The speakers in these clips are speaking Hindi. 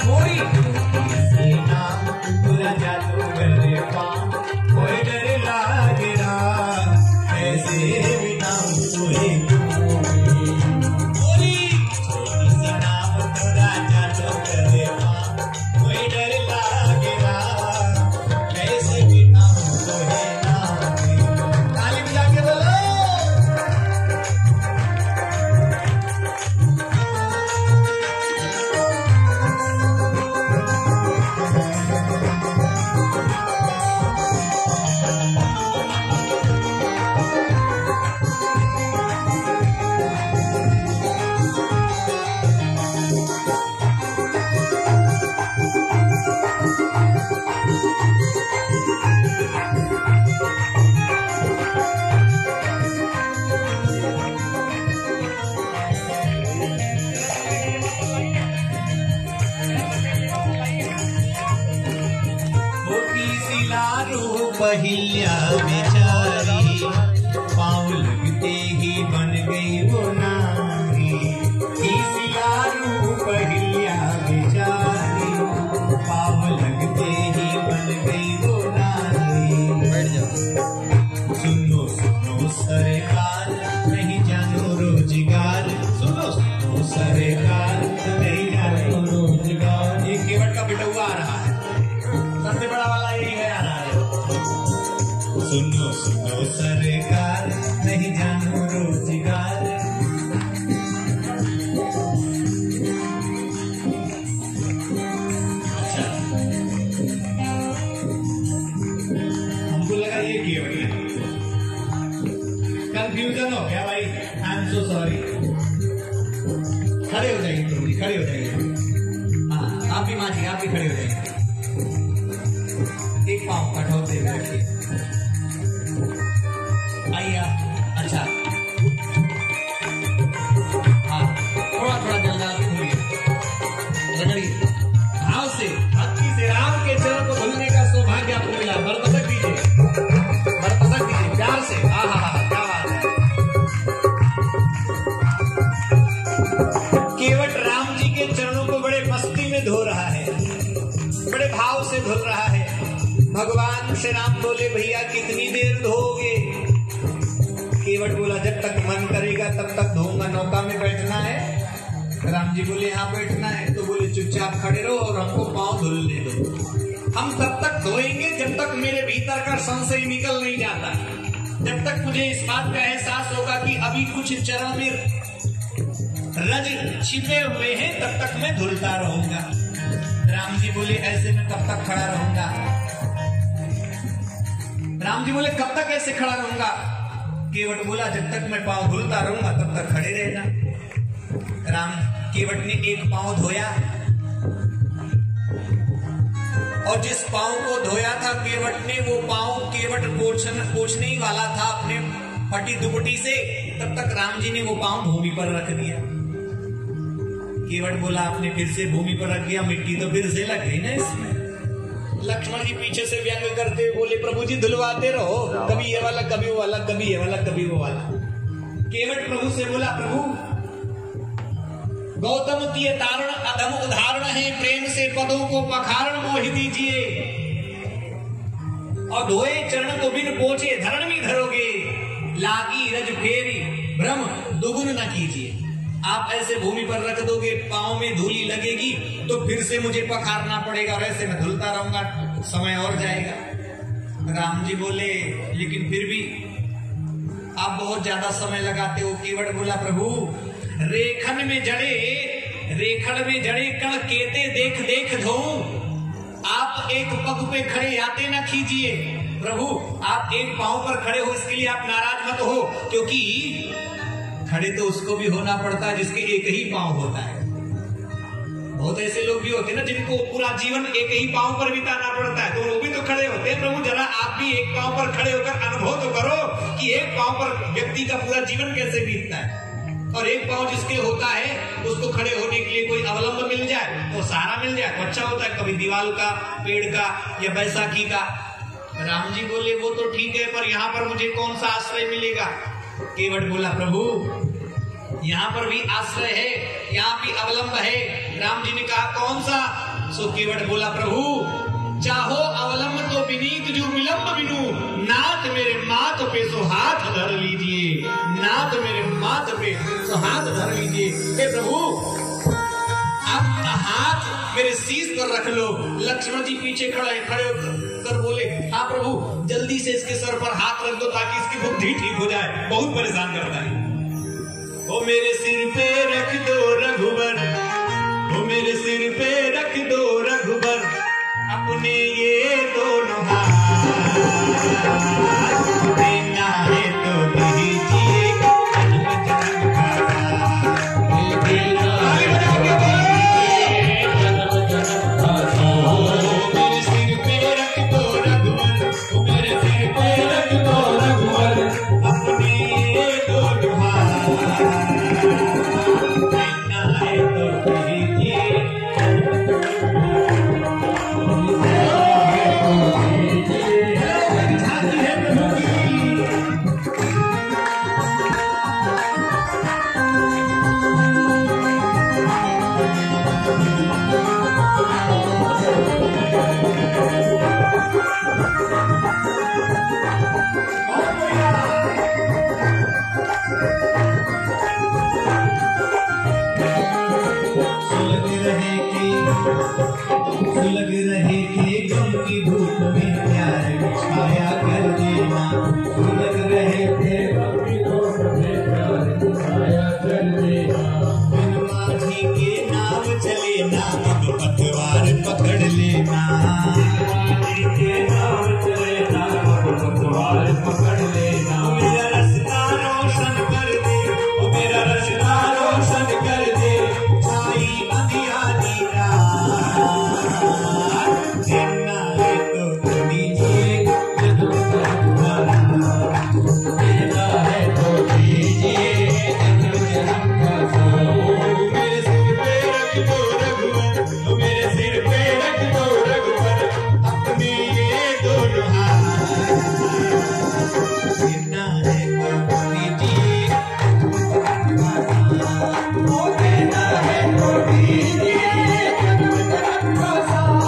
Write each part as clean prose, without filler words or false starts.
कोई से नाम पूरा जादू कर पाऊं, कोई डर लागे ना, ऐसे बिना कोई बोली से नाम पूरा जादू कर पाऊं, कोई डर लागे ना, ऐसे बिना कोई ना। ताली बजा के बोलो। पहिया बेचारी, पाँव लगते ही बन गई वो नारी। सिलारू पहिया बेचारी, पाँव लगते ही बन गई वो नारी। बैठ जाओ। सुनो सुनो सरकार, नहीं जानो रोजगार, सुनो सुनो सरकार, नहीं जानो रोजगार। ये केवट का बिटुआ आ रहा है, सबसे बड़ा वाला यही है आ रहा है। सुनो सुनो सरकार, नहीं जानो रोजगार। अच्छा, हमको लगा ये केवट है, कंफ्यूजन हो गया भाई। I am so sorry. खड़े हो जाइए तुम भी, खड़े हो जाइए। हाँ, आप भी माँ जी, आप भी खड़े हो जाइए। एक पाँव कठौते में रखिए। आइए। अच्छा, हाँ, थोड़ा थोड़ा जल डाल के धुलिए, रगड़िए भाव से, भक्ति से। राम के चरण को धुलने का सौभाग्य आपको मिला। बरपसक दीजिए, बरपसक दीजिए प्यार से। हाँ हाँ हाँ, क्या बात है। केवट राम जी के चरणों को बड़े मस्ती में धो रहा है, बड़े भाव से धुल रहा है। भगवान श्री राम बोले, भैया कितनी देर धोगे? केवट बोला, जब तक मन करेगा तब तक धोऊंगा। नौका में बैठना है। राम जी बोले, यहाँ बैठना है। तो बोले, चुपचाप खड़े रहो और हमको पाँव धुलने दो। हम तब तक धोएंगे जब तक मेरे भीतर का संशय निकल नहीं जाता, जब तक मुझे इस बात का एहसास होगा कि अभी कुछ चरण में रज छिपे हुए हैं, तब तक मैं धुलता रहूंगा। राम जी बोले, ऐसे में कब तक खड़ा रहूंगा? राम जी बोले, कब तक ऐसे खड़ा रहूंगा? केवट बोला, जब तक मैं पाँव धुलता रहूंगा तब तक खड़े रहना। केवट ने एक पाँव धोया, और जिस पाँव को धोया था केवट ने, वो पाँव केवट पोंछने ही वाला था अपने फटी दुपट्टी से, तब तक राम जी ने वो पाँव भूमि पर रख दिया। केवट बोला, आपने फिर से भूमि पर रख दिया, मिट्टी तो फिर से लग गई ना इसमें। लक्ष्मण जी पीछे से व्यंग करते बोले, प्रभु जी धुलवाते रहो, कभी ये वाला कभी वो वाला, कभी ये वाला कभी वो वाला। केवट प्रभु से बोला, प्रभु गौतम तिय तारण अधम उदाहरण है, प्रेम से पदों को पखारण मोहि दीजिए, और धोए चरण को बिन पोछे धरण में धरोगे, लागी रज फेरी भ्रम दुगुन न कीजिए। आप ऐसे भूमि पर रख दोगे, पाँव में धूली लगेगी तो फिर से मुझे पखारना पड़ेगा, वैसे मैं धुलता रहूंगा, समय और जाएगा। राम जी बोले, लेकिन फिर भी आप बहुत ज्यादा समय लगाते हो। केवट बोला, प्रभु रेखन में जड़े कण केते देख देख धो, आप एक पग पे खड़े आते ना खींचिए। प्रभु आप एक पांव पर खड़े हो, इसके लिए आप नाराज मत हो, क्योंकि खड़े तो उसको भी होना पड़ता है जिसके एक ही पांव होता है। बहुत ऐसे लोग भी होते हैं ना जिनको पूरा जीवन एक ही पांव पर बिताना पड़ता है, तो वो भी तो खड़े होते हैं। प्रभु जरा आप भी एक पांव पर खड़े होकर अनुभव तो करो कि एक पांव पर व्यक्ति का पूरा जीवन कैसे बीतता है। और एक पांव जिसके होता है उसको खड़े होने के लिए कोई अवलंब मिल जाए, तो सहारा मिल जाए तो अच्छा होता है, कभी दीवाल का, पेड़ का या बैसाखी का। राम जी बोले, वो तो ठीक है, पर यहाँ पर मुझे कौन सा आश्रय मिलेगा? केवट बोला, प्रभु यहाँ पर भी आश्रय है, यहाँ भी अवलंब है। राम जी ने कहा, कौन सा? सो केवट बोला प्रभु चाहो अवलंब तो विनीत जो विलंब बिनु, नाथ मेरे माथ पे सो हाथ धर लीजिए, नाथ मेरे माथ पे सो हाथ धर लीजिए। हे प्रभु अपना हाथ मेरे शीश पर रख लो। लक्ष्मण जी पीछे खड़े कर बोले हाँ प्रभु जल्दी से इसके सर पर हाथ रख दो ताकि इसकी बुद्धि ठीक हो जाए, बहुत परेशान करता है। ओ मेरे सिर पे रख दो रघुवर, ओ मेरे सिर पे रख दो रघुवर, अपने ये दोनों हाथ, देना है तो दीजिए जन्म जन्म का साथ, देना है तो दीजिए जन्म जन्म का साथ। मेरे सिर पे रख दो रघुवर, ओ मेरे सिर पे रख दो रघुवर, अपने ये दोनों हाथ, देना है तो दीजिए। सुलग रहे थे गम की धूप में प्यार छाया कर देना, सुलग रहे थे गम की धूप में प्यार छाया कर देना। बिन माझी के नाव चले ना अब पतवार पकड़ लेना, माझी के नाव चले ना अब पतवार पकड़ लेना। मेरा रास्ता रोशन कर दे, ओ मेरा रास्ता रोशन कर दे, छाई अंधियारी रात, देना है तो दीजिए जन्म जन्म का साथ, देना है तो दीजिए जन्म जन्म का साथ। मेरे सिर पे रख दो रघुवर, ओ मेरे सिर पे रख दो रघुवर, अपने ये दोनों हाथ, देना है तो दीजिए जन्म जन्म का साथ, देना है तो दीजिए जन्म जन्म का साथ।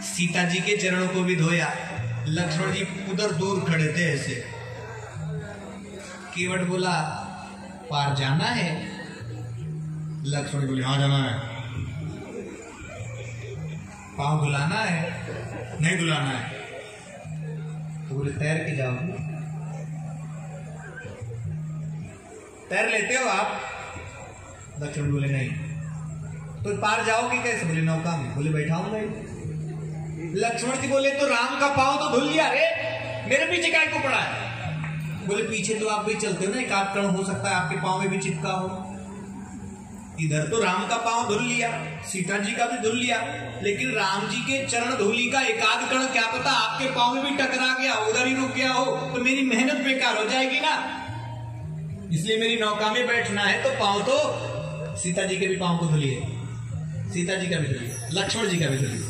सीता जी के चरणों को भी धोया। लक्ष्मण जी उधर दूर खड़े थे ऐसे। केवट बोला पार जाना है? लक्ष्मण बोले हाँ जाना है। पाँव धुलाना है? नहीं धुलाना है। तो बोले तैर के जाओ। तैर लेते हो आप? लक्ष्मण बोले नहीं। तो पार जाओगे कैसे? बोले नौका में। बोले बैठाऊंगा। लक्ष्मण जी बोले तो राम का पांव तो धुल लिया रे, मेरे पीछे काय को पड़ा है? बोले पीछे तो आप भी चलते हो ना, एक आध कण हो सकता है आपके पांव में भी चिपका हो। इधर तो राम का पांव धुल लिया, सीता जी का भी धुल लिया, लेकिन राम जी के चरण धूलि का एक आध कण क्या पता आपके पांव में भी टकरा गया, उधर ही रुक गया हो, तो मेरी मेहनत बेकार हो जाएगी ना। इसलिए मेरी नौका में बैठना है तो पांव तो सीता जी के भी पांव को धुलिए, सीता जी का भी धुलिए, लक्ष्मण जी का भी धुलिए।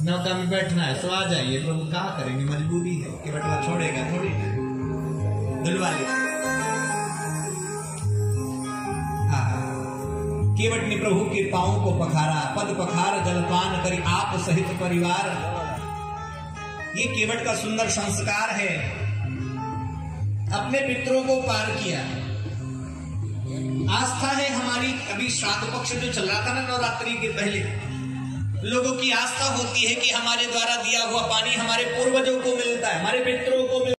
नौका में बैठना है, सो आ जाइए। प्रभु क्या करेंगे, मजबूरी है कि बटवा छोड़ेगा थोड़ी, धुलवा ले। केवट ने प्रभु के पांव को पखारा, पद पखार जलपान करी आप सहित परिवार। ये केवट का सुंदर संस्कार है, अपने मित्रों को पार किया। आस्था है हमारी। अभी श्राद्ध पक्ष जो चल रहा था ना नवरात्रि के पहले, लोगों की आस्था होती है कि हमारे द्वारा दिया हुआ पानी हमारे पूर्वजों को मिलता है, हमारे मित्रों को मिलता है।